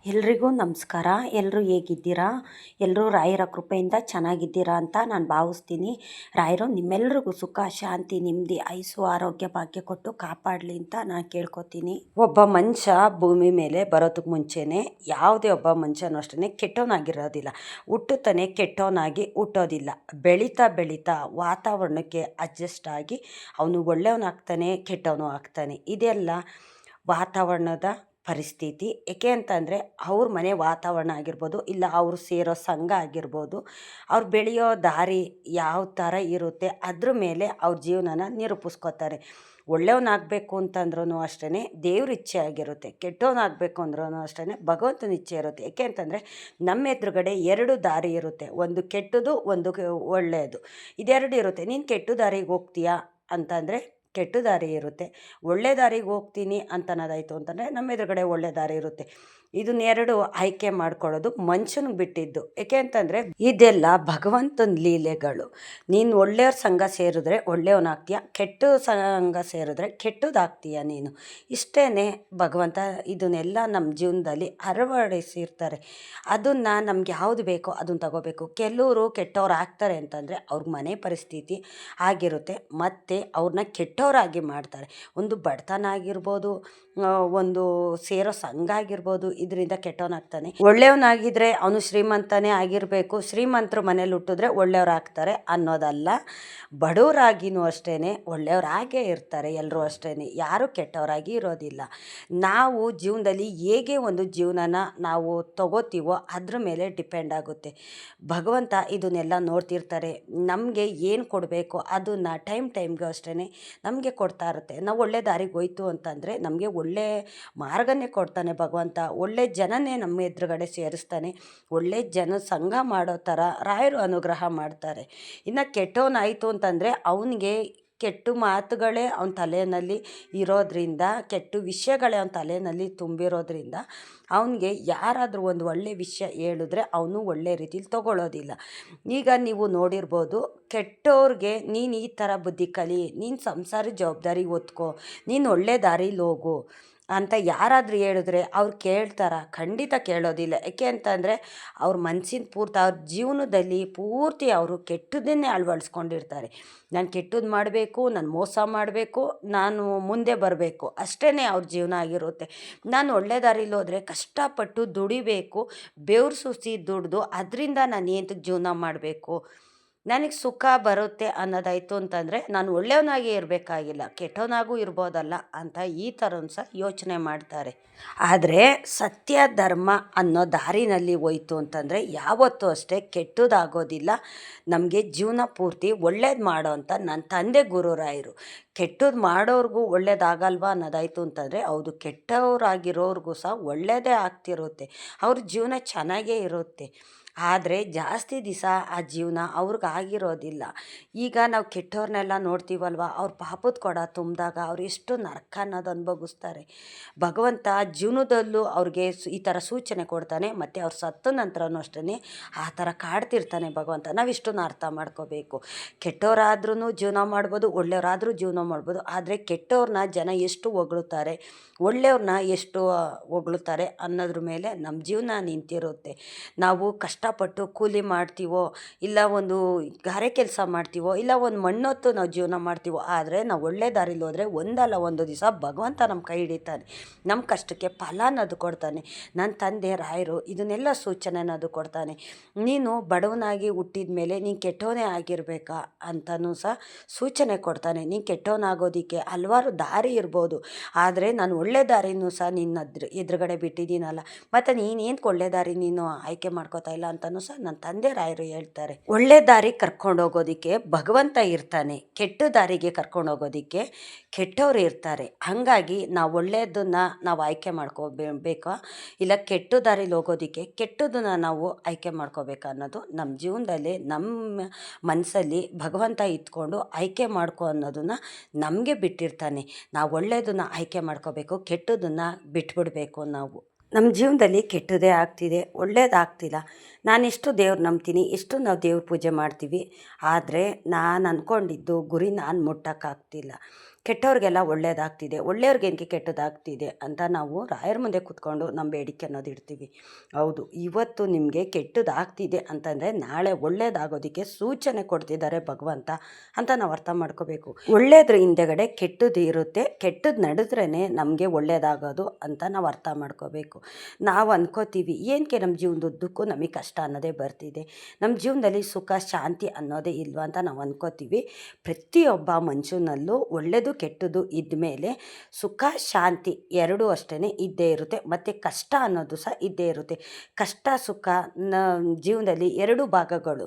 ಎಲ್ರಿಗೂ ನಮಸ್ಕಾರ. ಎಲ್ಲರೂ ಹೇಗಿದ್ದೀರಾ? ಎಲ್ಲರೂ ರಾಯರ ಕೃಪೆಯಿಂದ ಚೆನ್ನಾಗಿದ್ದೀರಾ ಅಂತ ನಾನು ಭಾವಿಸ್ತೀನಿ. ರಾಯರು ನಿಮ್ಮೆಲ್ರಿಗೂ ಸುಖ, ಶಾಂತಿ, ನೆಮ್ಮದಿ, ಆಯುಸ್ಸು, ಆರೋಗ್ಯ, ಭಾಗ್ಯ ಕೊಟ್ಟು ಕಾಪಾಡಲಿ ಅಂತ ನಾನು ಕೇಳ್ಕೊತೀನಿ. ಒಬ್ಬ ಮನುಷ್ಯ ಭೂಮಿ ಮೇಲೆ ಬರೋದಕ್ಕೆ ಮುಂಚೆನೇ ಯಾವುದೇ ಒಬ್ಬ ಮನುಷ್ಯನೂ ಅಷ್ಟೇ ಕೆಟ್ಟವನಾಗಿರೋದಿಲ್ಲ. ಹುಟ್ಟುತ್ತಾನೆ ಕೆಟ್ಟವನಾಗಿ ಹುಟ್ಟೋದಿಲ್ಲ. ಬೆಳೀತಾ ಬೆಳೀತಾ ವಾತಾವರಣಕ್ಕೆ ಅಡ್ಜಸ್ಟ್ ಆಗಿ ಅವನು ಒಳ್ಳೆಯವನಾಗ್ತಾನೆ, ಕೆಟ್ಟವನು ಆಗ್ತಾನೆ. ಇದೆಲ್ಲ ವಾತಾವರಣದ ಪರಿಸ್ಥಿತಿ. ಏಕೆ ಅಂತಂದರೆ ಅವ್ರ ಮನೆ ವಾತಾವರಣ ಆಗಿರ್ಬೋದು, ಇಲ್ಲ ಅವರು ಸೇರೋ ಸಂಘ ಆಗಿರ್ಬೋದು, ಅವ್ರು ಬೆಳೆಯೋ ದಾರಿ ಯಾವ ಥರ ಇರುತ್ತೆ ಅದ್ರ ಮೇಲೆ ಅವ್ರ ಜೀವನನ ನಿರೂಪಿಸ್ಕೋತಾರೆ. ಒಳ್ಳೆಯವನಾಗಬೇಕು ಅಂತಂದ್ರೂ ಅಷ್ಟೇ ದೇವ್ರ ಇಚ್ಛೆ ಆಗಿರುತ್ತೆ, ಕೆಟ್ಟವನಾಗಬೇಕು ಅಂದ್ರೂ ಅಷ್ಟೇ ಭಗವಂತನ ಇಚ್ಛೆ ಇರುತ್ತೆ. ಏಕೆ ಅಂತಂದರೆ ನಮ್ಮ ಎದುರುಗಡೆ ಎರಡು ದಾರಿ ಇರುತ್ತೆ, ಒಂದು ಕೆಟ್ಟದ್ದು, ಒಂದು ಒಳ್ಳೆಯದು. ಇದೆರಡು ಇರುತ್ತೆ. ನೀನು ಕೆಟ್ಟ ದಾರಿಗೆ ಹೋಗ್ತೀಯಾ ಅಂತಂದರೆ ಕೆಟ್ಟ ದಾರಿ ಇರುತ್ತೆ, ಒಳ್ಳೆ ದಾರಿಗೆ ಹೋಗ್ತೀನಿ ಅಂತನ್ನೋದಾಯಿತು ಅಂತಂದರೆ ನಮ್ಮ ಎದುರುಗಡೆ ಒಳ್ಳೆ ದಾರಿ ಇರುತ್ತೆ. ಇದನ್ನೆರಡು ಆಯ್ಕೆ ಮಾಡ್ಕೊಳ್ಳೋದು ಮನುಷ್ಯನಿಗೆ ಬಿಟ್ಟಿದ್ದು. ಏಕೆ ಅಂತಂದರೆ ಇದೆಲ್ಲ ಭಗವಂತನ ಲೀಲೆಗಳು. ನೀನು ಒಳ್ಳೆಯವ್ರ ಸಂಘ ಸೇರಿದ್ರೆ ಒಳ್ಳೆಯವನಾಗ್ತೀಯ, ಕೆಟ್ಟ ಸಂಘ ಸೇರಿದ್ರೆ ಕೆಟ್ಟದಾಗ್ತೀಯ ನೀನು. ಇಷ್ಟೇ ಭಗವಂತ ಇದನ್ನೆಲ್ಲ ನಮ್ಮ ಜೀವನದಲ್ಲಿ ಅಳವಡಿಸಿರ್ತಾರೆ. ಅದನ್ನು ನಮ್ಗೆ ಯಾವುದು ಬೇಕೋ ಅದನ್ನು ತಗೋಬೇಕು. ಕೆಲವರು ಕೆಟ್ಟವ್ರು ಆಗ್ತಾರೆ ಅಂತಂದರೆ ಅವ್ರ ಮನೆ ಪರಿಸ್ಥಿತಿ ಆಗಿರುತ್ತೆ, ಮತ್ತು ಅವ್ರನ್ನ ಕೆಟ್ಟವರಾಗಿ ಮಾಡ್ತಾರೆ. ಒಂದು ಬಡತನ ಆಗಿರ್ಬೋದು, ಒಂದು ಸೇರೋ ಸಂಘ ಆಗಿರ್ಬೋದು, ಇದರಿಂದ ಕೆಟ್ಟವನಾಗ್ತಾನೆ. ಒಳ್ಳೆಯವನಾಗಿದ್ದರೆ ಅವನು ಶ್ರೀಮಂತನೇ ಆಗಿರಬೇಕು, ಶ್ರೀಮಂತರು ಮನೇಲಿ ಹುಟ್ಟಿದ್ರೆ ಒಳ್ಳೆಯವರಾಗ್ತಾರೆ ಅನ್ನೋದಲ್ಲ. ಬಡವರಾಗಿನೂ ಅಷ್ಟೇ ಒಳ್ಳೆಯವರಾಗೇ ಇರ್ತಾರೆ. ಎಲ್ಲರೂ ಅಷ್ಟೇ, ಯಾರೂ ಕೆಟ್ಟವರಾಗಿ ಇರೋದಿಲ್ಲ. ನಾವು ಜೀವನದಲ್ಲಿ ಹೇಗೆ ಒಂದು ಜೀವನನ ನಾವು ತಗೋತೀವೋ ಅದ್ರ ಮೇಲೆ ಡಿಪೆಂಡ್ ಆಗುತ್ತೆ. ಭಗವಂತ ಇದನ್ನೆಲ್ಲ ನೋಡ್ತಿರ್ತಾರೆ. ನಮಗೆ ಏನು ಕೊಡಬೇಕು ಅದನ್ನು ಟೈಮ್ಗೆ ಅಷ್ಟೇ ನಮಗೆ ಕೊಡ್ತಾ ಇರುತ್ತೆ. ನಾವು ಒಳ್ಳೆ ದಾರಿಗೆ ಹೋಯ್ತು ಅಂತಂದರೆ ನಮಗೆ ಒಳ್ಳೆ ಮಾರ್ಗನೇ ಕೊಡ್ತಾನೆ ಭಗವಂತ. ಒಳ್ಳೆ ಜನನೇ ನಮ್ಮ ಎದುರುಗಡೆ ಸೇರಿಸ್ತಾನೆ. ಒಳ್ಳೆ ಜನ ಸಂಘ ಮಾಡೋ ಥರ ರಾಯರು ಅನುಗ್ರಹ ಮಾಡ್ತಾರೆ. ಇನ್ನು ಕೆಟ್ಟವನಾಯಿತು ಅಂತಂದರೆ ಅವನಿಗೆ ಕೆಟ್ಟ ಮಾತುಗಳೇ ಅವನ ತಲೆಯಲ್ಲಿ ಇರೋದ್ರಿಂದ, ಕೆಟ್ಟ ವಿಷಯಗಳೇ ಅವನ ತಲೆಯಲ್ಲಿ ತುಂಬಿರೋದ್ರಿಂದ ಅವನಿಗೆ ಯಾರಾದರೂ ಒಂದು ಒಳ್ಳೆಯ ವಿಷಯ ಹೇಳಿದ್ರೆ ಅವನು ಒಳ್ಳೆ ರೀತಿಲಿ ತೊಗೊಳ್ಳೋದಿಲ್ಲ. ಈಗ ನೀವು ನೋಡಿರ್ಬೋದು, ಕೆಟ್ಟವ್ರಿಗೆ ನೀನು ಈ ಥರ ಬುದ್ಧಿ ಕಲಿ, ನೀನು ಸಂಸಾರ ಜವಾಬ್ದಾರಿ ಹೊತ್ಕೋ, ನೀನು ಒಳ್ಳೆ ದಾರಿಲಿ ಹೋಗು ಅಂತ ಯಾರಾದರೂ ಹೇಳಿದ್ರೆ ಅವ್ರು ಕೇಳ್ತಾರ? ಖಂಡಿತ ಕೇಳೋದಿಲ್ಲ. ಏಕೆ ಅಂತಂದರೆ ಅವ್ರ ಮನಸ್ಸಿನ ಪೂರ್ತಿ, ಅವ್ರ ಜೀವನದಲ್ಲಿ ಪೂರ್ತಿ ಅವರು ಕೆಟ್ಟದನ್ನೇ ಅಳವಡಿಸ್ಕೊಂಡಿರ್ತಾರೆ. ನಾನು ಕೆಟ್ಟದ್ದು ಮಾಡಬೇಕು, ನಾನು ಮೋಸ ಮಾಡಬೇಕು, ನಾನು ಮುಂದೆ ಬರಬೇಕು, ಅಷ್ಟೇ ಅವ್ರ ಜೀವನ ಆಗಿರುತ್ತೆ. ನಾನು ಒಳ್ಳೆ ದಾರಿಲಿ ಹೋದರೆ ಕಷ್ಟಪಟ್ಟು ದುಡಿಬೇಕು, ಬೆವ್ರು ಸುರಿಸಿ ದುಡಿದು ಅದರಿಂದ ನಾನು ಏನಕ್ಕೆ ಜೀವನ ಮಾಡಬೇಕು, ನನಗೆ ಸುಖ ಬರುತ್ತೆ ಅನ್ನೋದಾಯಿತು ಅಂತಂದರೆ ನಾನು ಒಳ್ಳೆಯವನಾಗೇ ಇರಬೇಕಾಗಿಲ್ಲ, ಕೆಟ್ಟವನಾಗೂ ಇರ್ಬೋದಲ್ಲ ಅಂತ ಈ ಥರನೂ ಸಹ ಯೋಚನೆ ಮಾಡ್ತಾರೆ. ಆದರೆ ಸತ್ಯ ಧರ್ಮ ಅನ್ನೋ ದಾರಿನಲ್ಲಿ ಹೋಯ್ತು ಅಂತಂದರೆ ಯಾವತ್ತೂ ಅಷ್ಟೇ ಕೆಟ್ಟದಾಗೋದಿಲ್ಲ. ನಮಗೆ ಜೀವನ ಪೂರ್ತಿ ಒಳ್ಳೇದು ಮಾಡೋ ಅಂತ ನನ್ನ ತಂದೆ ಗುರುರಾಯರು. ಕೆಟ್ಟದ್ದು ಮಾಡೋರ್ಗೂ ಒಳ್ಳೇದಾಗಲ್ವಾ ಅನ್ನೋದಾಯಿತು ಅಂತಂದರೆ ಹೌದು, ಕೆಟ್ಟವರಾಗಿರೋರ್ಗೂ ಸಹ ಒಳ್ಳೆಯದೇ ಆಗ್ತಿರುತ್ತೆ, ಅವ್ರ ಜೀವನ ಚೆನ್ನಾಗೇ ಇರುತ್ತೆ. ಆದರೆ ಜಾಸ್ತಿ ದಿವಸ ಆ ಜೀವನ ಅವ್ರಿಗಾಗಿರೋದಿಲ್ಲ. ಈಗ ನಾವು ಕೆಟ್ಟವ್ರನ್ನೆಲ್ಲ ನೋಡ್ತೀವಲ್ವ, ಅವ್ರ ಪಾಪದ ಕೊಡ ತುಂಬಿದಾಗ ಅವ್ರು ಎಷ್ಟು ನರಕ ಅನ್ನೋದು ಅನುಭವಿಸ್ತಾರೆ. ಭಗವಂತ ಜೀವನದಲ್ಲೂ ಅವ್ರಿಗೆ ಈ ಥರ ಸೂಚನೆ ಕೊಡ್ತಾನೆ, ಮತ್ತು ಅವ್ರು ಸತ್ತ ನಂತರನೂ ಅಷ್ಟೇ ಆ ಥರ ಕಾಡ್ತಿರ್ತಾನೆ ಭಗವಂತ. ನಾವಿಷ್ಟನ್ನು ಅರ್ಥ ಮಾಡ್ಕೋಬೇಕು. ಕೆಟ್ಟವರಾದ್ರೂ ಜೀವನ ಮಾಡ್ಬೋದು, ಒಳ್ಳೆಯವರಾದರೂ ಜೀವನ ಮಾಡ್ಬೋದು. ಆದರೆ ಕೆಟ್ಟವ್ರನ್ನ ಜನ ಎಷ್ಟು ಹೊಗಳುತ್ತಾರೆ, ಒಳ್ಳೆಯವ್ರನ್ನ ಎಷ್ಟು ಹೊಗಳುತ್ತಾರೆ ಅನ್ನೋದ್ರ ಮೇಲೆ ನಮ್ಮ ಜೀವನ ನಿಂತಿರುತ್ತೆ. ನಾವು ಕಷ್ಟಪಟ್ಟು ಕೂಲಿ ಮಾಡ್ತೀವೋ, ಇಲ್ಲ ಒಂದು ಗಾರೆ ಕೆಲಸ ಮಾಡ್ತೀವೋ, ಇಲ್ಲ ಒಂದು ಮಣ್ಣೊತ್ತು ನಾವು ಜೀವನ ಮಾಡ್ತೀವೋ, ಆದರೆ ನಾವು ಒಳ್ಳೆ ದಾರಿಲಿ ಹೋದರೆ ಒಂದಲ್ಲ ಒಂದು ದಿವಸ ಭಗವಂತ ನಮ್ಮ ಕೈ ಹಿಡಿತಾನೆ, ನಮ್ಮ ಕಷ್ಟಕ್ಕೆ ಫಲ ಅನ್ನೋದು ಕೊಡ್ತಾನೆ. ನನ್ನ ತಂದೆ ರಾಯರು ಇದನ್ನೆಲ್ಲ ಸೂಚನೆ ಅನ್ನೋದು ಕೊಡ್ತಾನೆ. ನೀನು ಬಡವನಾಗಿ ಹುಟ್ಟಿದ ಮೇಲೆ ನೀನು ಕೆಟ್ಟವನೇ ಆಗಿರಬೇಕಾ ಅಂತಲೂ ಸಹ ಸೂಚನೆ ಕೊಡ್ತಾನೆ. ನೀನು ಕೆಟ್ಟವನಾಗೋದಕ್ಕೆ ಹಲವಾರು ದಾರಿ ಇರ್ಬೋದು, ಆದರೆ ನಾನು ಒಳ್ಳೆ ದಾರಿನೂ ಸಹ ನಿನ್ನ ಎದುರುಗಡೆ ಬಿಟ್ಟಿದ್ದೀನಲ್ಲ, ಮತ್ತು ನೀನೇನು ಒಳ್ಳೆ ದಾರಿ ನೀನು ಆಯ್ಕೆ ಮಾಡ್ಕೋತಾ ಇಲ್ಲ ಅಂತಲೂ ಸಹ ನನ್ನ ತಂದೆ ರಾಯರು ಹೇಳ್ತಾರೆ. ಒಳ್ಳೆ ದಾರಿ ಕರ್ಕೊಂಡು ಹೋಗೋದಕ್ಕೆ ಭಗವಂತ ಇರ್ತಾನೆ, ಕೆಟ್ಟ ದಾರಿಗೆ ಕರ್ಕೊಂಡು ಹೋಗೋದಕ್ಕೆ ಕೆಟ್ಟವ್ರು ಇರ್ತಾರೆ. ಹಾಗಾಗಿ ನಾವು ಒಳ್ಳೆಯದನ್ನು ನಾವು ಆಯ್ಕೆ ಮಾಡ್ಕೋಬೇಕಾ, ಇಲ್ಲ ಕೆಟ್ಟ ದಾರಿಲಿ ಹೋಗೋದಕ್ಕೆ ಕೆಟ್ಟದನ್ನು ನಾವು ಆಯ್ಕೆ ಮಾಡ್ಕೋಬೇಕಾ ಅನ್ನೋದು ನಮ್ಮ ಜೀವನದಲ್ಲಿ, ನಮ್ಮ ಮನಸ್ಸಲ್ಲಿ ಭಗವಂತ ಇದ್ಕೊಂಡು ಆಯ್ಕೆ ಮಾಡ್ಕೊ ಅನ್ನೋದನ್ನು ನಮಗೆ ಬಿಟ್ಟಿರ್ತಾನೆ. ನಾವು ಒಳ್ಳೆಯದನ್ನು ಆಯ್ಕೆ ಮಾಡ್ಕೋಬೇಕು, ಕೆಟ್ಟದನ್ನು ಬಿಟ್ಬಿಡಬೇಕು. ನಾವು ನಮ್ಮ ಜೀವನದಲ್ಲಿ ಕೆಟ್ಟದೇ ಆಗ್ತಿದೆ, ಒಳ್ಳೇದಾಗ್ತಿಲ್ಲ. ನಾನೆಷ್ಟು ದೇವ್ರು ನಂಬ್ತೀನಿ, ಎಷ್ಟು ನಾವು ದೇವ್ರ ಪೂಜೆ ಮಾಡ್ತೀವಿ, ಆದರೆ ನಾನು ಅಂದ್ಕೊಂಡಿದ್ದು ಗುರಿ ನಾನು ಮುಟ್ಟೋಕ್ಕಾಗ್ತಿಲ್ಲ. ಕೆಟ್ಟವ್ರಿಗೆಲ್ಲ ಒಳ್ಳೇದಾಗ್ತಿದೆ, ಒಳ್ಳೆಯವ್ರಿಗೇನಕ್ಕೆ ಕೆಟ್ಟದಾಗ್ತಿದೆ ಅಂತ ನಾವು ರಾಯರ ಮುಂದೆ ಕೂತ್ಕೊಂಡು ನಮ್ಮ ಬೇಡಿಕೆ ಅನ್ನೋದು ಇಡ್ತೀವಿ. ಹೌದು, ಇವತ್ತು ನಿಮಗೆ ಕೆಟ್ಟದಾಗ್ತಿದೆ ಅಂತಂದರೆ ನಾಳೆ ಒಳ್ಳೇದಾಗೋದಕ್ಕೆ ಸೂಚನೆ ಕೊಡ್ತಿದ್ದಾರೆ ಭಗವಂತ ಅಂತ ನಾವು ಅರ್ಥ ಮಾಡ್ಕೋಬೇಕು. ಒಳ್ಳೇದ್ರ ಹಿಂದೆಗಡೆ ಕೆಟ್ಟದ್ದು ಇರುತ್ತೆ, ಕೆಟ್ಟದ್ದು ನಡೆದ್ರೇ ನಮಗೆ ಒಳ್ಳೇದಾಗೋದು ಅಂತ ನಾವು ಅರ್ಥ ಮಾಡ್ಕೋಬೇಕು. ನಾವು ಅನ್ಕೋತೀವಿ ಏನಕ್ಕೆ ನಮ್ಮ ಜೀವನದುದ್ದಕ್ಕೂ ನಮಗೆ ಕಷ್ಟ ಅನ್ನೋದೇ ಬರ್ತಿದೆ, ನಮ್ಮ ಜೀವನದಲ್ಲಿ ಸುಖ ಶಾಂತಿ ಅನ್ನೋದೇ ಇಲ್ವಾ ಅಂತ ನಾವು ಅನ್ಕೋತೀವಿ. ಪ್ರತಿಯೊಬ್ಬ ಮನುಷ್ಯನಲ್ಲೂ ಒಳ್ಳೆಯದು ಕೆಟ್ಟದ್ದು ಇದ್ದ ಮೇಲೆ ಸುಖ ಶಾಂತಿ ಎರಡೂ ಅಷ್ಟೇ ಇದ್ದೇ ಇರುತ್ತೆ, ಮತ್ತು ಕಷ್ಟ ಅನ್ನೋದು ಸಹ ಇದ್ದೇ ಇರುತ್ತೆ. ಕಷ್ಟ ಸುಖ ಜೀವನದಲ್ಲಿ ಎರಡು ಭಾಗಗಳು.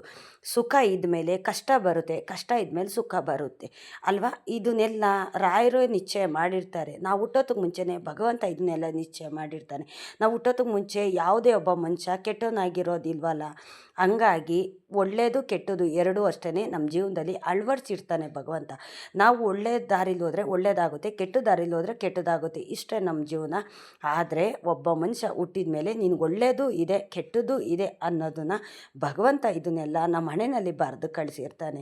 ಸುಖ ಇದ್ಮೇಲೆ ಕಷ್ಟ ಬರುತ್ತೆ, ಕಷ್ಟ ಇದ್ಮೇಲೆ ಸುಖ ಬರುತ್ತೆ ಅಲ್ವಾ. ಇದನ್ನೆಲ್ಲ ರಾಯರು ನಿಶ್ಚಯ ಮಾಡಿರ್ತಾರೆ. ನಾವು ಹುಟ್ಟೋದಕ್ಕೆ ಮುಂಚೆನೇ ಭಗವಂತ ಇದನ್ನೆಲ್ಲ ನಿಶ್ಚಯ ಮಾಡಿರ್ತಾನೆ. ನಾವು ಹುಟ್ಟೋದಕ್ಕೆ ಮುಂಚೆ ಯಾವುದೇ ಒಬ್ಬ ಮನುಷ್ಯ ಕೆಟ್ಟವನಾಗಿರೋದಿಲ್ವಲ್ಲ. ಹಂಗಾಗಿ ಒಳ್ಳೆಯದು ಕೆಟ್ಟದ್ದು ಎರಡೂ ಅಷ್ಟೇ ನಮ್ಮ ಜೀವನದಲ್ಲಿ ಅಳವಡಿಸಿರ್ತಾನೆ ಭಗವಂತ. ನಾವು ಒಳ್ಳೆಯ ದಾರಿಲಿ ಹೋದರೆ ಒಳ್ಳೆಯದಾಗುತ್ತೆ, ಕೆಟ್ಟ ದಾರಿಲಿ ಹೋದರೆ ಕೆಟ್ಟದಾಗುತ್ತೆ, ಇಷ್ಟೇ ನಮ್ಮ ಜೀವನ. ಆದರೆ ಒಬ್ಬ ಮನುಷ್ಯ ಹುಟ್ಟಿದ ಮೇಲೆ ನಿನಗೆ ಒಳ್ಳೆಯದು ಇದೆ ಕೆಟ್ಟದ್ದು ಇದೆ ಅನ್ನೋದನ್ನು ಭಗವಂತ ಇದನ್ನೆಲ್ಲ ನಮ್ಮ ಹಣೆಯಲ್ಲಿ ಬರೆದು ಕಳಿಸಿರ್ತಾನೆ.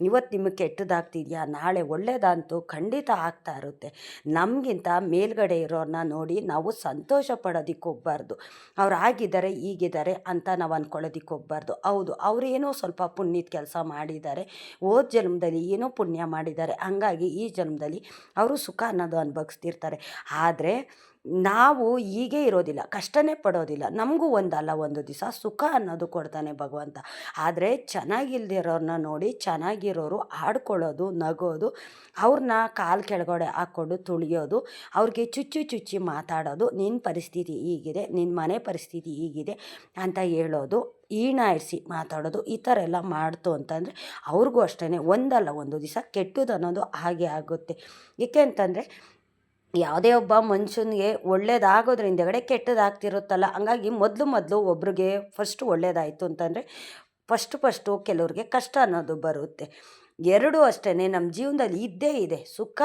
ಇವತ್ತು ನಿಮಗೆ ಕೆಟ್ಟದಾಗ್ತಿದೆಯಾ, ನಾಳೆ ಒಳ್ಳೆಯದಂತೂ ಖಂಡಿತ ಆಗ್ತಾ ಇರುತ್ತೆ. ನಮಗಿಂತ ಮೇಲ್ಗಡೆ ಇರೋರನ್ನ ನೋಡಿ ನಾವು ಸಂತೋಷ ಪಡೋದಕ್ಕೆ ಹೋಗ್ಬಾರ್ದು. ಅವ್ರು ಆಗಿದ್ದಾರೆ ಹೀಗಿದ್ದಾರೆ ಅಂತ ನಾವು ಅಂದ್ಕೊಳ್ಳೋದಕ್ಕೆ ಹೋಗ್ಬಾರ್ದು. ಹೌದು, ಅವರು ಏನೋ ಸ್ವಲ್ಪ ಪುಣ್ಯದ ಕೆಲಸ ಮಾಡಿದ್ದಾರೆ, ಹೋದ ಜನ್ಮದಲ್ಲಿ ಏನೋ ಪುಣ್ಯ ಮಾಡಿದ್ದಾರೆ, ಹಂಗಾಗಿ ಈ ಜನ್ಮದಲ್ಲಿ ಅವರು ಸುಖ ಅನ್ನೋದು ಅನುಭವಿಸ್ತಿರ್ತಾರೆ. ಆದರೆ ನಾವು ಹೀಗೆ ಇರೋದಿಲ್ಲ, ಕಷ್ಟನೇ ಪಡೋದಿಲ್ಲ. ನಮಗೂ ಒಂದಲ್ಲ ಒಂದು ದಿವಸ ಸುಖ ಅನ್ನೋದು ಕೊಡ್ತಾನೆ ಭಗವಂತ. ಆದರೆ ಚೆನ್ನಾಗಿಲ್ದಿರೋರನ್ನ ನೋಡಿ ಚೆನ್ನಾಗಿರೋರು ಆಡ್ಕೊಳ್ಳೋದು, ನಗೋದು, ಅವ್ರನ್ನ ಕಾಲು ಕೆಳಗಡೆ ಹಾಕ್ಕೊಂಡು ತುಳಿಯೋದು, ಅವ್ರಿಗೆ ಚುಚ್ಚಿ ಮಾತಾಡೋದು, ನಿನ್ನ ಪರಿಸ್ಥಿತಿ ಹೀಗಿದೆ, ನಿನ್ನ ಮನೆ ಪರಿಸ್ಥಿತಿ ಹೀಗಿದೆ ಅಂತ ಹೇಳೋದು, ಈಣಾಯಿಸಿ ಮಾತಾಡೋದು, ಈ ಥರ ಎಲ್ಲ ಮಾಡ್ತು ಅಂತಂದರೆ ಅವ್ರಿಗೂ ಅಷ್ಟೇ ಒಂದಲ್ಲ ಒಂದು ದಿವಸ ಕೆಟ್ಟದ್ದು ಅನ್ನೋದು ಹಾಗೆ ಆಗುತ್ತೆ. ಏಕೆ ಅಂತಂದರೆ ಯಾವುದೇ ಒಬ್ಬ ಮನುಷ್ಯನಿಗೆ ಒಳ್ಳೇದಾಗೋದ್ರ ಹಿಂದೆಗಡೆ ಕೆಟ್ಟದಾಗ್ತಿರುತ್ತಲ್ಲ. ಹಂಗಾಗಿ ಮೊದಲು ಒಬ್ರಿಗೆ ಫಸ್ಟು ಒಳ್ಳೇದಾಯಿತು ಅಂತಂದರೆ ಫಸ್ಟು ಕೆಲವ್ರಿಗೆ ಕಷ್ಟ ಅನ್ನೋದು ಬರುತ್ತೆ. ಎರಡೂ ಅಷ್ಟೇ ನಮ್ಮ ಜೀವನದಲ್ಲಿ ಇದ್ದೇ ಇದೆ. ಸುಖ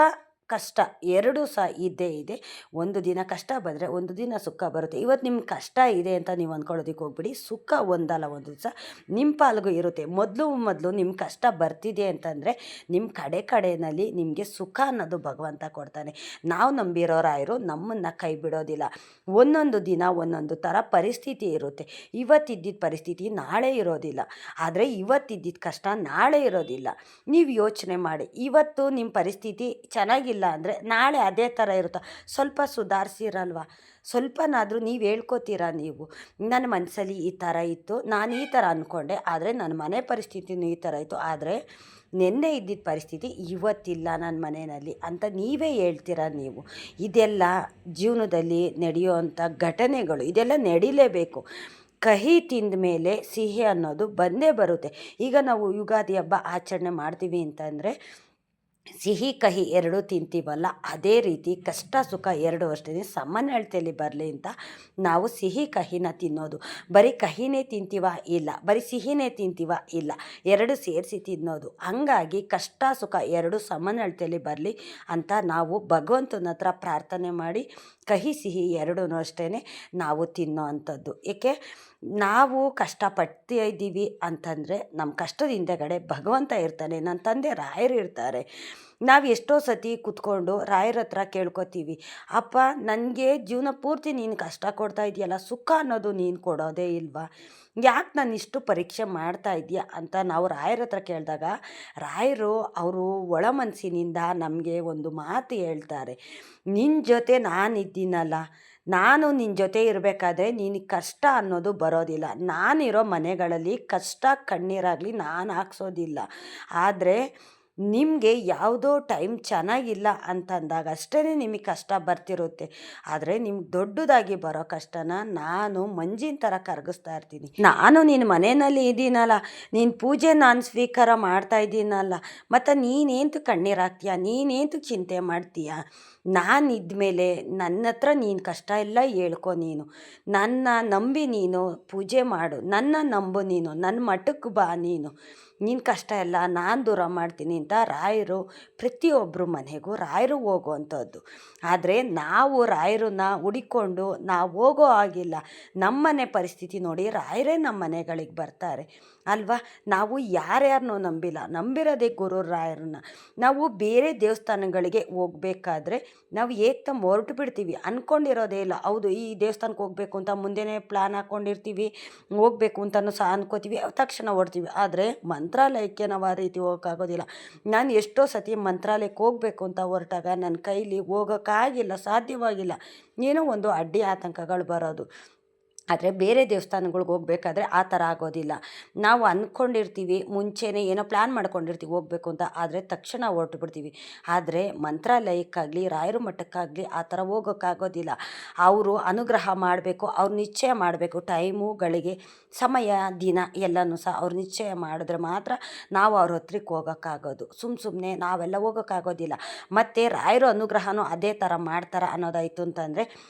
ಕಷ್ಟ ಎರಡೂ ಸಹ ಇದ್ದೇ ಇದೆ. ಒಂದು ದಿನ ಕಷ್ಟ ಬಂದರೆ ಒಂದು ದಿನ ಸುಖ ಬರುತ್ತೆ. ಇವತ್ತು ನಿಮ್ಗೆ ಕಷ್ಟ ಇದೆ ಅಂತ ನೀವು ಅಂದ್ಕೊಳ್ಳೋದಕ್ಕೆ ಹೋಗ್ಬಿಡಿ, ಸುಖ ಒಂದಲ್ಲ ಒಂದು ದಿವಸ ನಿಮ್ಮ ಪಾಲ್ಗೂ ಇರುತ್ತೆ. ಮೊದಲು ನಿಮ್ಮ ಕಷ್ಟ ಬರ್ತಿದೆ ಅಂತಂದರೆ ನಿಮ್ಮ ಕಡೆಯಲ್ಲಿ ನಿಮಗೆ ಸುಖ ಅನ್ನೋದು ಭಗವಂತ ಕೊಡ್ತಾನೆ. ನಾವು ನಂಬಿರೋರಾಯರು ನಮ್ಮನ್ನು ಕೈ ಬಿಡೋದಿಲ್ಲ. ಒಂದೊಂದು ದಿನ ಒಂದೊಂದು ಥರ ಪರಿಸ್ಥಿತಿ ಇರುತ್ತೆ. ಇವತ್ತಿದ್ದಿದ್ದ ಪರಿಸ್ಥಿತಿ ನಾಳೆ ಇರೋದಿಲ್ಲ, ಆದರೆ ಇವತ್ತಿದ್ದಿದ್ದ ಕಷ್ಟ ನಾಳೆ ಇರೋದಿಲ್ಲ. ನೀವು ಯೋಚನೆ ಮಾಡಿ, ಇವತ್ತು ನಿಮ್ಮ ಪರಿಸ್ಥಿತಿ ಚೆನ್ನಾಗಿಲ್ಲ ಅಂದರೆ ನಾಳೆ ಅದೇ ಥರ ಇರುತ್ತೆ. ಸ್ವಲ್ಪ ಸುಧಾರಿಸಿರಲ್ವ, ಸ್ವಲ್ಪನಾದರೂ ನೀವು ಹೇಳ್ಕೊತೀರಾ. ನೀವು ನನ್ನ ಮನಸ್ಸಲ್ಲಿ ಈ ಥರ ಇತ್ತು, ನಾನು ಈ ಥರ ಅಂದ್ಕೊಂಡೆ, ಆದರೆ ನನ್ನ ಮನೆ ಪರಿಸ್ಥಿತಿನೂ ಈ ಥರ ಇತ್ತು, ಆದರೆ ನಿನ್ನೆ ಇದ್ದಿದ್ದ ಪರಿಸ್ಥಿತಿ ಇವತ್ತಿಲ್ಲ ನನ್ನ ಮನೆಯಲ್ಲಿ ಅಂತ ನೀವೇ ಹೇಳ್ತೀರಾ ನೀವು. ಇದೆಲ್ಲ ಜೀವನದಲ್ಲಿ ನಡೆಯುವಂಥ ಘಟನೆಗಳು, ಇದೆಲ್ಲ ನಡೀಲೇಬೇಕು. ಕಹಿ ತಿಂದ ಮೇಲೆ ಸಿಹಿ ಅನ್ನೋದು ಬಂದೇ ಬರುತ್ತೆ. ಈಗ ನಾವು ಯುಗಾದಿ ಹಬ್ಬ ಆಚರಣೆ ಮಾಡ್ತೀವಿ ಅಂತಂದರೆ ಸಿಹಿ ಕಹಿ ಎರಡೂ ತಿಂತೀವಲ್ಲ, ಅದೇ ರೀತಿ ಕಷ್ಟ ಸುಖ ಎರಡೂ ಅಷ್ಟೇ ಸಮನಳತೆಯಲ್ಲಿ ಬರಲಿ ಅಂತ ನಾವು ಸಿಹಿ ಕಹಿನ ತಿನ್ನೋದು. ಬರೀ ಕಹಿನೇ ತಿಂತೀವ ಇಲ್ಲ, ಬರೀ ಸಿಹಿನೇ ತಿಂತೀವ ಇಲ್ಲ, ಎರಡು ಸೇರಿಸಿ ತಿನ್ನೋದು. ಹಂಗಾಗಿ ಕಷ್ಟ ಸುಖ ಎರಡು ಸಮನಳತೆಯಲ್ಲಿ ಬರಲಿ ಅಂತ ನಾವು ಭಗವಂತನ ಹತ್ರ ಪ್ರಾರ್ಥನೆ ಮಾಡಿ ಕಹಿ ಸಿಹಿ ಎರಡೂ ಅಷ್ಟೇ ನಾವು ತಿನ್ನೋ ಅಂಥದ್ದು. ಏಕೆ ನಾವು ಕಷ್ಟಪಡ್ತಾ ಇದ್ದೀವಿ ಅಂತಂದರೆ ನಮ್ಮ ಕಷ್ಟದ ಹಿಂದೆಗಡೆ ಭಗವಂತ ಇರ್ತಾನೆ, ನನ್ನ ತಂದೆ ರಾಯರು ಇರ್ತಾರೆ. ನಾವು ಎಷ್ಟೋ ಸತಿ ಕೂತ್ಕೊಂಡು ರಾಯರ ಹತ್ರ ಕೇಳ್ಕೊತೀವಿ, ಅಪ್ಪ ನನಗೆ ಜೀವನ ಪೂರ್ತಿ ನೀನು ಕಷ್ಟ ಕೊಡ್ತಾ ಇದೆಯಲ್ಲ, ಸುಖ ಅನ್ನೋದು ನೀನು ಕೊಡೋದೇ ಇಲ್ವಾ, ಯಾಕೆ ನಾನು ಇಷ್ಟು ಪರೀಕ್ಷೆ ಮಾಡ್ತಾ ಇದೆಯಾ ಅಂತ ನಾವು ರಾಯರ ಹತ್ರ ಕೇಳಿದಾಗ ರಾಯರು ಅವರು ಒಳ ಮನಸ್ಸಿನಿಂದ ನಮಗೆ ಒಂದು ಮಾತು ಹೇಳ್ತಾರೆ. ನಿನ್ನ ಜೊತೆ ನಾನಿದ್ದೀನಲ್ಲ, ನಾನು ನಿನ್ನ ಜೊತೆ ಇರಬೇಕಾದ್ರೆ ನಿನಗೆ ಕಷ್ಟ ಅನ್ನೋದು ಬರೋದಿಲ್ಲ. ನಾನಿರೋ ಮನೆಗಳಲ್ಲಿ ಕಷ್ಟ ಕಣ್ಣೀರಾಗಲಿ ನಾನು ಹಾಕ್ಸೋದಿಲ್ಲ. ಆದರೆ ನಿಮಗೆ ಯಾವುದೋ ಟೈಮ್ ಚೆನ್ನಾಗಿಲ್ಲ ಅಂತಂದಾಗ ಅಷ್ಟೇ ನಿಮಗೆ ಕಷ್ಟ ಬರ್ತಿರುತ್ತೆ. ಆದರೆ ನಿಮ್ಗೆ ದೊಡ್ಡದಾಗಿ ಬರೋ ಕಷ್ಟನ ನಾನು ಮಂಜಿನ ಥರ ಕರಗಿಸ್ತಾ ಇರ್ತೀನಿ. ನಾನು ನಿನ್ನ ಮನೆಯಲ್ಲಿ ಇದ್ದೀನಲ್ಲ, ನೀನು ಪೂಜೆ ನಾನು ಸ್ವೀಕಾರ ಮಾಡ್ತಾ ಇದ್ದೀನಲ್ಲ, ಮತ್ತು ನೀನೇಂತು ಕಣ್ಣೀರಾಗ್ತೀಯ, ನೀನೇಂತು ಚಿಂತೆ ಮಾಡ್ತೀಯ. ನಾನು ಇದ್ಮೇಲೆ ನನ್ನ ಹತ್ರ ನೀನು ಕಷ್ಟ ಎಲ್ಲ ಹೇಳ್ಕೊ, ನೀನು ನನ್ನ ನಂಬಿ ನೀನು ಪೂಜೆ ಮಾಡು, ನನ್ನ ನಂಬು, ನೀನು ನನ್ನ ಮಠಕ್ಕೆ ಬಾ, ನೀನು ಕಷ್ಟ ಎಲ್ಲ ನಾನು ದೂರ ಮಾಡ್ತೀನಿ, ಅಂತ ರಾಯರು ಪ್ರತಿಯೊಬ್ಬರು ಮನೆಗೂ ರಾಯರು ಹೋಗುವಂಥದ್ದು. ಆದರೆ ನಾವು ರಾಯರನ್ನ ಹುಡಿಕೊಂಡು ನಾವು ಹೋಗೋ ಆಗಿಲ್ಲ. ನಮ್ಮನೆ ಪರಿಸ್ಥಿತಿ ನೋಡಿ ರಾಯರೇ ನಮ್ಮ ಮನೆಗಳಿಗೆ ಬರ್ತಾರೆ ಅಲ್ವಾ. ನಾವು ಯಾರ್ಯಾರನ್ನೂ ನಂಬಿರೋದೇ ಗುರು ರಾಯರನ್ನ. ನಾವು ಬೇರೆ ದೇವಸ್ಥಾನಗಳಿಗೆ ಹೋಗ್ಬೇಕಾದ್ರೆ ನಾವು ಏಕ್ದಮ್ ಹೊರಟು ಬಿಡ್ತೀವಿ, ಅಂದ್ಕೊಂಡಿರೋದೇ ಇಲ್ಲ. ಹೌದು, ಈ ದೇವಸ್ಥಾನಕ್ಕೆ ಹೋಗಬೇಕು ಅಂತ ಮುಂದೆನೇ ಪ್ಲ್ಯಾನ್ ಹಾಕ್ಕೊಂಡಿರ್ತೀವಿ, ಹೋಗಬೇಕು ಅಂತಲೂ ಸಹ ಅಂದ್ಕೋತೀವಿ, ತಕ್ಷಣ ಹೊರ್ಡ್ತೀವಿ. ಆದರೆ ಮಂತ್ರಾಲಯಕ್ಕೆ ನಾವು ಆ ರೀತಿ ಹೋಗೋಕ್ಕಾಗೋದಿಲ್ಲ. ನಾನು ಎಷ್ಟೋ ಸತಿ ಮಂತ್ರಾಲಯಕ್ಕೆ ಹೋಗಬೇಕು ಅಂತ ಹೊರಟಾಗ ನನ್ನ ಕೈಲಿ ಹೋಗೋಕ್ಕಾಗಿಲ್ಲ, ಸಾಧ್ಯವಾಗಿಲ್ಲ. ಏನೋ ಒಂದು ಅಡ್ಡಿ ಆತಂಕಗಳು ಬರೋದು. ಆದರೆ ಬೇರೆ ದೇವಸ್ಥಾನಗಳ್ಗೆ ಹೋಗ್ಬೇಕಾದ್ರೆ ಆ ಥರ ಆಗೋದಿಲ್ಲ. ನಾವು ಅಂದ್ಕೊಂಡಿರ್ತೀವಿ, ಮುಂಚೆನೇ ಏನೋ ಪ್ಲ್ಯಾನ್ ಮಾಡ್ಕೊಂಡಿರ್ತೀವಿ ಹೋಗಬೇಕು ಅಂತ, ಆದರೆ ತಕ್ಷಣ ಹೊರಟು ಬಿಡ್ತೀವಿ. ಆದರೆ ಮಂತ್ರಾಲಯಕ್ಕಾಗಲಿ ರಾಯರ ಮಠಕ್ಕಾಗಲಿ ಆ ಥರ ಹೋಗೋಕ್ಕಾಗೋದಿಲ್ಲ. ಅವರು ಅನುಗ್ರಹ ಮಾಡಬೇಕು, ಅವ್ರು ನಿಶ್ಚಯ ಮಾಡಬೇಕು, ಟೈಮುಗಳಿಗೆ ಸಮಯ ದಿನ ಎಲ್ಲನೂ ಸಹ ಅವ್ರು ನಿಶ್ಚಯ ಮಾಡಿದ್ರೆ ಮಾತ್ರ ನಾವು ಅವ್ರ ಹತ್ರಕ್ಕೆ ಹೋಗೋಕ್ಕಾಗೋದು. ಸುಮ್ಮನೆ ನಾವೆಲ್ಲ ಹೋಗೋಕ್ಕಾಗೋದಿಲ್ಲ. ಮತ್ತು ರಾಯರ ಅನುಗ್ರಹನೂ ಅದೇ ಥರ ಮಾಡ್ತಾರೆ ಅನ್ನೋದಾಯಿತು ಅಂತಂದರೆ,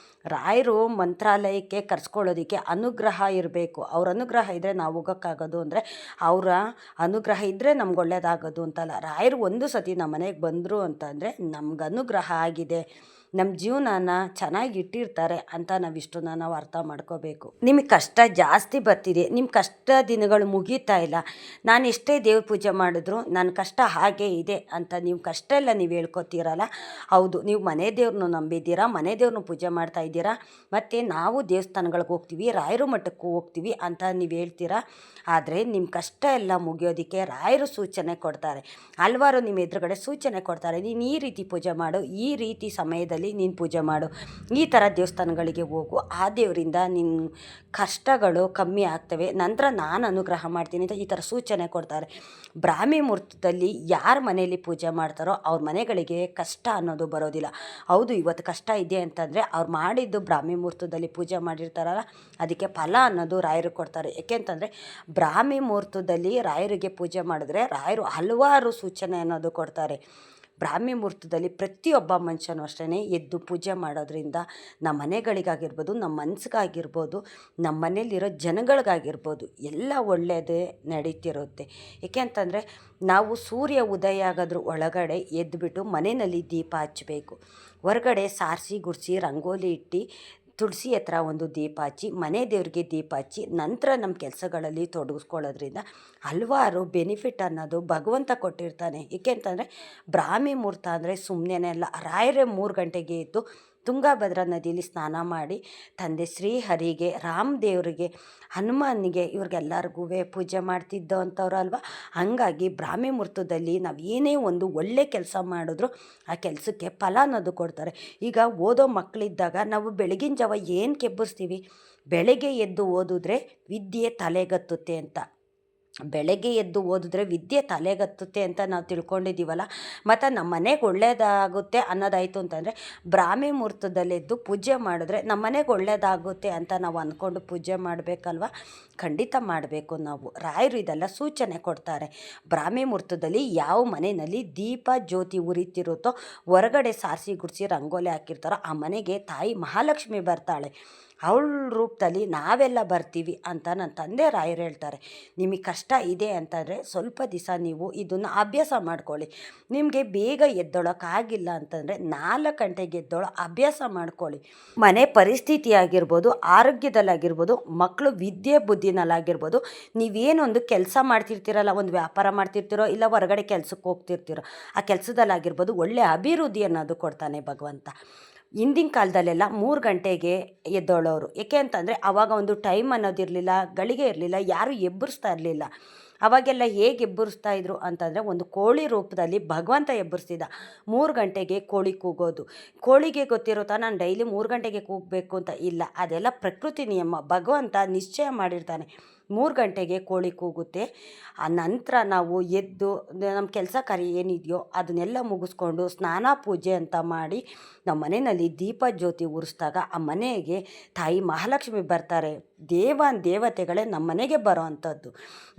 ರಾಯರು ಮಂತ್ರಾಲಯಕ್ಕೆ ಕರ್ಸ್ಕೊಳ್ಳೋದಕ್ಕೆ ಅನುಗ್ರಹ ಇರಬೇಕು. ಅವ್ರ ಅನುಗ್ರಹ ಇದ್ದರೆ ನಾವು ಹೋಗೋಕ್ಕಾಗೋದು. ಅಂದರೆ ಅವರ ಅನುಗ್ರಹ ಇದ್ದರೆ ನಮ್ಗೆ ಒಳ್ಳೆಯದಾಗೋದು ಅಂತಲ್ಲ. ರಾಯರು ಒಂದು ಸತಿ ನಮ್ಮ ಮನೆಗೆ ಬಂದರು ಅಂತಂದರೆ ನಮ್ಗೆ ಅನುಗ್ರಹ ಆಗಿದೆ, ನಮ್ಮ ಜೀವನನ ಚೆನ್ನಾಗಿ ಇಟ್ಟಿರ್ತಾರೆ ಅಂತ ನಾವು ಅರ್ಥ ಮಾಡ್ಕೋಬೇಕು. ನಿಮಗೆ ಕಷ್ಟ ಜಾಸ್ತಿ ಬರ್ತಿದೆ, ನಿಮ್ಮ ಕಷ್ಟ ದಿನಗಳು ಮುಗೀತಾ ಇಲ್ಲ, ನಾನು ಎಷ್ಟೇ ದೇವ್ರ ಪೂಜೆ ಮಾಡಿದ್ರು ನನ್ನ ಕಷ್ಟ ಹಾಗೇ ಇದೆ ಅಂತ ನೀವು ಕಷ್ಟ ಎಲ್ಲ ನೀವು ಹೇಳ್ಕೊತೀರಲ್ಲ, ಹೌದು, ನೀವು ಮನೆ ದೇವ್ರನ್ನೂ ನಂಬಿದ್ದೀರಾ, ಮನೆ ದೇವ್ರನ್ನೂ ಪೂಜೆ ಮಾಡ್ತಾ ಇದ್ದೀರಾ, ಮತ್ತು ನಾವು ದೇವಸ್ಥಾನಗಳಿಗೆ ಹೋಗ್ತೀವಿ, ರಾಯರ ಮಠಕ್ಕೂ ಹೋಗ್ತೀವಿ ಅಂತ ನೀವು ಹೇಳ್ತೀರಾ. ಆದರೆ ನಿಮ್ಮ ಕಷ್ಟ ಎಲ್ಲ ಮುಗಿಯೋದಕ್ಕೆ ರಾಯರು ಸೂಚನೆ ಕೊಡ್ತಾರೆ. ಹಲವಾರು ನಿಮ್ಮ ಎದುರುಗಡೆ ಸೂಚನೆ ಕೊಡ್ತಾರೆ, ನೀನು ಈ ರೀತಿ ಪೂಜೆ ಮಾಡು, ಈ ರೀತಿ ಸಮಯದಲ್ಲಿ ನೀನು ಪೂಜೆ ಮಾಡು, ಈ ಥರ ದೇವಸ್ಥಾನಗಳಿಗೆ ಹೋಗು, ಆ ದೇವರಿಂದ ನಿನ್ನ ಕಷ್ಟಗಳು ಕಮ್ಮಿ ಆಗ್ತವೆ, ನಂತರ ನಾನು ಅನುಗ್ರಹ ಮಾಡ್ತೀನಿ ಅಂತ ಈ ಥರ ಸೂಚನೆ ಕೊಡ್ತಾರೆ. ಬ್ರಾಹ್ಮಿ ಮುಹೂರ್ತದಲ್ಲಿ ಯಾರ ಮನೆಯಲ್ಲಿ ಪೂಜೆ ಮಾಡ್ತಾರೋ ಅವ್ರ ಮನೆಗಳಿಗೆ ಕಷ್ಟ ಅನ್ನೋದು ಬರೋದಿಲ್ಲ. ಹೌದು, ಇವತ್ತು ಕಷ್ಟ ಇದೆ ಅಂತಂದರೆ ಅವ್ರು ಮಾಡಿದ್ದು ಬ್ರಾಹ್ಮಿ ಮುಹೂರ್ತದಲ್ಲಿ ಪೂಜೆ ಮಾಡಿರ್ತಾರಲ್ಲ, ಅದಕ್ಕೆ ಫಲ ಅನ್ನೋದು ರಾಯರು ಕೊಡ್ತಾರೆ. ಏಕೆಂತಂದರೆ ಬ್ರಾಹ್ಮಿ ಮುಹೂರ್ತದಲ್ಲಿ ರಾಯರಿಗೆ ಪೂಜೆ ಮಾಡಿದ್ರೆ ರಾಯರು ಹಲವಾರು ಸೂಚನೆ ಅನ್ನೋದು ಕೊಡ್ತಾರೆ. ಬ್ರಾಹ್ಮಿ ಮುಹೂರ್ತದಲ್ಲಿ ಪ್ರತಿಯೊಬ್ಬ ಮನುಷ್ಯನೂ ಅಷ್ಟೇ ಎದ್ದು ಪೂಜೆ ಮಾಡೋದ್ರಿಂದ ನಮ್ಮ ಮನೆಗಳಿಗಾಗಿರ್ಬೋದು, ನಮ್ಮ ಮನಸ್ಸಿಗಾಗಿರ್ಬೋದು, ನಮ್ಮ ಮನೇಲಿರೋ ಜನಗಳಿಗಾಗಿರ್ಬೋದು ಎಲ್ಲ ಒಳ್ಳೆಯದೇ ನಡೀತಿರುತ್ತೆ. ಏಕೆ ಅಂತಂದರೆ ನಾವು ಸೂರ್ಯ ಉದಯ ಆಗೋದ್ರ ಒಳಗಡೆ ಎದ್ದುಬಿಟ್ಟು ಮನೆಯಲ್ಲಿ ದೀಪ ಹಚ್ಚಬೇಕು. ಹೊರಗಡೆ ಸಾರಿಸಿ ಗುಡಿಸಿ ರಂಗೋಲಿ ಇಟ್ಟು ತುಳಸಿ ಹತ್ರ ಒಂದು ದೀಪ ಹಚ್ಚಿ ಮನೆ ದೇವ್ರಿಗೆ ದೀಪ ಹಚ್ಚಿ ನಂತರ ನಮ್ಮ ಕೆಲಸಗಳಲ್ಲಿ ತೊಡಗಿಸ್ಕೊಳ್ಳೋದ್ರಿಂದ ಹಲವಾರು ಬೆನಿಫಿಟ್ ಅನ್ನೋದು ಭಗವಂತ ಕೊಟ್ಟಿರ್ತಾನೆ. ಏಕೆ ಅಂತಂದರೆ ಬ್ರಾಹ್ಮಿ ಮುಹೂರ್ತ ಅಂದರೆ ಸುಮ್ಮನೆ ಅಲ್ಲ. ರಾಯರೇ 3 ಗಂಟೆಗೆ ಎದ್ದು ತುಂಗಭದ್ರಾ ನದಿಯಲ್ಲಿ ಸ್ನಾನ ಮಾಡಿ ತಂದೆ ಶ್ರೀಹರಿಗೆ, ರಾಮ ದೇವರಿಗೆ, ಹನುಮಾನಿಗೆ ಇವ್ರಿಗೆಲ್ಲರಿಗೂ ಪೂಜೆ ಮಾಡ್ತಿದ್ದೋ ಅಂಥವ್ರು ಅಲ್ವಾ. ಹಾಗಾಗಿ ಬ್ರಾಹ್ಮಿ ಮುಹೂರ್ತದಲ್ಲಿ ನಾವು ಏನೇ ಒಂದು ಒಳ್ಳೆ ಕೆಲಸ ಮಾಡಿದ್ರು ಆ ಕೆಲಸಕ್ಕೆ ಫಲ ಅನ್ನೋದು ಕೊಡ್ತಾರೆ. ಈಗ ಓದೋ ಮಕ್ಕಳಿದ್ದಾಗ ನಾವು ಬೆಳಗಿನ ಜಾವ ಏನು ಕೆಬ್ಬರಿಸ್ತೀವಿ, ಬೆಳಗ್ಗೆ ಎದ್ದು ಓದಿದ್ರೆ ವಿದ್ಯೆ ತಲೆಗತ್ತುತ್ತೆ ಅಂತ. ಬೆಳಗ್ಗೆ ಎದ್ದು ಓದಿದ್ರೆ ವಿದ್ಯೆ ತಲೆಗತ್ತುತ್ತೆ ಅಂತ ನಾವು ತಿಳ್ಕೊಂಡಿದ್ದೀವಲ್ಲ. ಮತ್ತು ನಮ್ಮ ಮನೆಗೆ ಒಳ್ಳೆಯದಾಗುತ್ತೆ ಅನ್ನೋದಾಯಿತು ಅಂತಂದರೆ ಬ್ರಾಹ್ಮಿ ಮುಹೂರ್ತದಲ್ಲೆದ್ದು ಪೂಜೆ ಮಾಡಿದ್ರೆ ನಮ್ಮ ಮನೆಗೆ ಒಳ್ಳೆಯದಾಗುತ್ತೆ ಅಂತ ನಾವು ಅಂದ್ಕೊಂಡು ಪೂಜೆ ಮಾಡಬೇಕಲ್ವ. ಖಂಡಿತ ಮಾಡಬೇಕು ನಾವು. ರಾಯರು ಇದೆಲ್ಲ ಸೂಚನೆ ಕೊಡ್ತಾರೆ. ಬ್ರಾಹ್ಮಿ ಮುಹೂರ್ತದಲ್ಲಿ ಯಾವ ಮನೆಯಲ್ಲಿ ದೀಪ ಜ್ಯೋತಿ ಉರಿತಿರುತ್ತೋ, ಹೊರಗಡೆ ಸಾರಿಸಿ ಗುಡಿಸಿ ರಂಗೋಲಿ ಹಾಕಿರ್ತಾರೋ ಆ ಮನೆಗೆ ತಾಯಿ ಮಹಾಲಕ್ಷ್ಮಿ ಬರ್ತಾಳೆ. ಅವಳ ರೂಪದಲ್ಲಿ ನಾವೆಲ್ಲ ಬರ್ತೀವಿ ಅಂತ ನನ್ನ ತಂದೆ ರಾಯರು ಹೇಳ್ತಾರೆ. ನಿಮಗೆ ಕಷ್ಟ ಇದೆ ಅಂತಂದರೆ ಸ್ವಲ್ಪ ದಿವಸ ನೀವು ಇದನ್ನು ಅಭ್ಯಾಸ ಮಾಡ್ಕೊಳ್ಳಿ. ನಿಮಗೆ ಬೇಗ ಎದ್ದೊಳಕ್ಕಾಗಿಲ್ಲ ಅಂತಂದರೆ 4 ಗಂಟೆಗೆ ಎದ್ದೊಳೋ ಅಭ್ಯಾಸ ಮಾಡ್ಕೊಳ್ಳಿ. ಮನೆ ಪರಿಸ್ಥಿತಿ ಆಗಿರ್ಬೋದು, ಆರೋಗ್ಯದಲ್ಲಾಗಿರ್ಬೋದು, ಮಕ್ಕಳು ವಿದ್ಯೆ ಬುದ್ಧಿನಲ್ಲಾಗಿರ್ಬೋದು, ನೀವೇನೊಂದು ಕೆಲಸ ಮಾಡ್ತಿರ್ತೀರಲ್ಲ, ಒಂದು ವ್ಯಾಪಾರ ಮಾಡ್ತಿರ್ತೀರೋ ಇಲ್ಲ ಹೊರಗಡೆ ಕೆಲಸಕ್ಕೆ ಹೋಗ್ತಿರ್ತೀರೋ, ಆ ಕೆಲಸದಲ್ಲಾಗಿರ್ಬೋದು ಒಳ್ಳೆಯ ಅಭಿವೃದ್ಧಿ ಅನ್ನೋದು ಕೊಡ್ತಾನೆ ಭಗವಂತ. ಹಿಂದಿನ ಕಾಲದಲ್ಲೆಲ್ಲ 3 ಗಂಟೆಗೆ ಎದ್ದೋಳೋರು. ಏಕೆ ಅಂತಂದರೆ ಆವಾಗ ಒಂದು ಟೈಮ್ ಅನ್ನೋದಿರಲಿಲ್ಲ, ಗಳಿಗೆ ಇರಲಿಲ್ಲ, ಯಾರೂ ಎಬ್ಬರಿಸ್ತಾ ಇರಲಿಲ್ಲ. ಅವಾಗೆಲ್ಲ ಹೇಗೆ ಎಬ್ಬರಿಸ್ತಾ ಇದ್ರು ಅಂತಂದರೆ ಒಂದು ಕೋಳಿ ರೂಪದಲ್ಲಿ ಭಗವಂತ ಎಬ್ಬರಿಸ್ತಿದ್ದ. 3 ಗಂಟೆಗೆ ಕೋಳಿ ಕೂಗೋದು. ಕೋಳಿಗೆ ಗೊತ್ತಿರುತ್ತಾ ನಾನು ಡೈಲಿ 3 ಗಂಟೆಗೆ ಕೂಗಬೇಕು ಅಂತ? ಇಲ್ಲ, ಅದೆಲ್ಲ ಪ್ರಕೃತಿ ನಿಯಮ. ಭಗವಂತ ನಿಶ್ಚಯ ಮಾಡಿರ್ತಾನೆ 3 ಗಂಟೆಗೆ ಕೋಳಿ ಕೂಗುತ್ತೆ. ಆ ನಂತರ ನಾವು ಎದ್ದು ನಮ್ಮ ಕೆಲಸ ಕಾರ್ಯ ಏನಿದೆಯೋ ಅದನ್ನೆಲ್ಲ ಮುಗಿಸ್ಕೊಂಡು ಸ್ನಾನ ಪೂಜೆ ಅಂತ ಮಾಡಿ ನಮ್ಮ ಮನೆಯಲ್ಲಿ ದೀಪ ಜ್ಯೋತಿ ಉರಿಸಿದಾಗ ಆ ಮನೆಗೆ ತಾಯಿ ಮಹಾಲಕ್ಷ್ಮಿ ಬರ್ತಾರೆ. ದೇವತೆಗಳೇ ನಮ್ಮ ಮನೆಗೆ ಬರೋ ಅಂಥದ್ದು.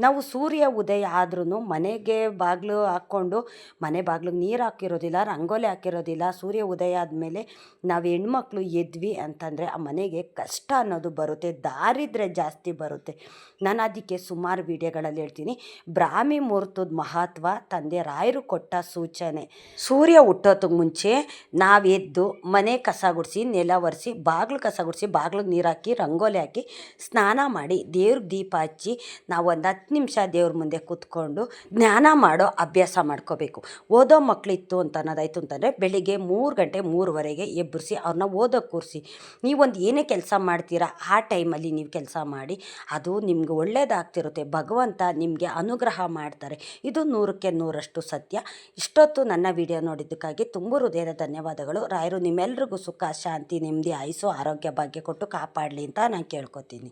ನಾವು ಸೂರ್ಯ ಉದಯ ಆದ್ರೂ ಮನೆಗೆ ಬಾಗಿಲು ಹಾಕ್ಕೊಂಡು ಮನೆ ಬಾಗಿಲಿಗೆ ನೀರು ಹಾಕಿರೋದಿಲ್ಲ, ರಂಗೋಲಿ ಹಾಕಿರೋದಿಲ್ಲ. ಸೂರ್ಯ ಉದಯ ಆದಮೇಲೆ ನಾವು ಹೆಣ್ಮಕ್ಳು ಎದ್ವಿ ಅಂತಂದರೆ ಆ ಮನೆಗೆ ಕಷ್ಟ ಅನ್ನೋದು ಬರುತ್ತೆ, ದಾರಿದ್ರ್ಯ ಜಾಸ್ತಿ ಬರುತ್ತೆ. ನಾನು ಅದಕ್ಕೆ ಸುಮಾರು ವಿಡಿಯೋಗಳಲ್ಲಿ ಹೇಳ್ತೀನಿ, ಬ್ರಾಹ್ಮಿ ಮುಹೂರ್ತದ ಮಹತ್ವ ತಂದೆ ರಾಯರು ಕೊಟ್ಟ ಸೂಚನೆ. ಸೂರ್ಯ ಹುಟ್ಟೋದಕ್ಕೆ ಮುಂಚೆ ನಾವು ಎದ್ದು ಮನೆ ಕಸ ಗುಡಿಸಿ, ನೆಲ ಒರೆಸಿ, ಬಾಗಿಲು ಕಸ ಗುಡಿಸಿ, ಬಾಗಿಲಿಗೆ ನೀರು ಹಾಕಿ, ರಂಗೋಲಿ ಹಾಕಿ, ಸ್ನಾನ ಮಾಡಿ, ದೇವ್ರಿಗೆ ದೀಪ ಹಚ್ಚಿ, ನಾವು ಒಂದು 10 ನಿಮಿಷ ದೇವ್ರ ಮುಂದೆ ಕೂತ್ಕೊಂಡು ಜ್ಞಾನ ಮಾಡೋ ಅಭ್ಯಾಸ ಮಾಡ್ಕೋಬೇಕು. ಓದೋ ಮಕ್ಕಳಿತ್ತು ಅಂತ ಅನ್ನೋದಾಯಿತು ಅಂತಂದರೆ ಬೆಳಿಗ್ಗೆ 3 ಗಂಟೆ 3:30ಗೆ ಎಬ್ಬರಿಸಿ ಅವ್ರನ್ನ ಓದೋಕ್ಕೆ ಕೂರಿಸಿ. ನೀವೊಂದು ಏನೇ ಕೆಲಸ ಮಾಡ್ತೀರಾ ಆ ಟೈಮಲ್ಲಿ ನೀವು ಕೆಲಸ ಮಾಡಿ, ಅದು ನಿಮ್ಗೆ ಒಳ್ಳೆಯದಾಗ್ತಿರುತ್ತೆ. ಭಗವಂತ ನಿಮಗೆ ಅನುಗ್ರಹ ಮಾಡ್ತಾರೆ. ಇದು 100ಕ್ಕೆ 100ರಷ್ಟು ಸತ್ಯ. ಇಷ್ಟೊತ್ತು ನನ್ನ ವಿಡಿಯೋ ನೋಡಿದ್ದಕ್ಕಾಗಿ ತುಂಬ ಹೃದಯದ ಧನ್ಯವಾದಗಳು. ರಾಯರು ನಿಮ್ಮೆಲ್ರಿಗೂ ಸುಖ, ಶಾಂತಿ, ನೆಮ್ಮದಿ, ಆಯುಸ್ಸು, ಆರೋಗ್ಯ, ಭಾಗ್ಯ ಕೊಟ್ಟು ಕಾಪಾಡಲಿ ಅಂತ ನಾನು ಕೇಳ್ಕೊತೀನಿ.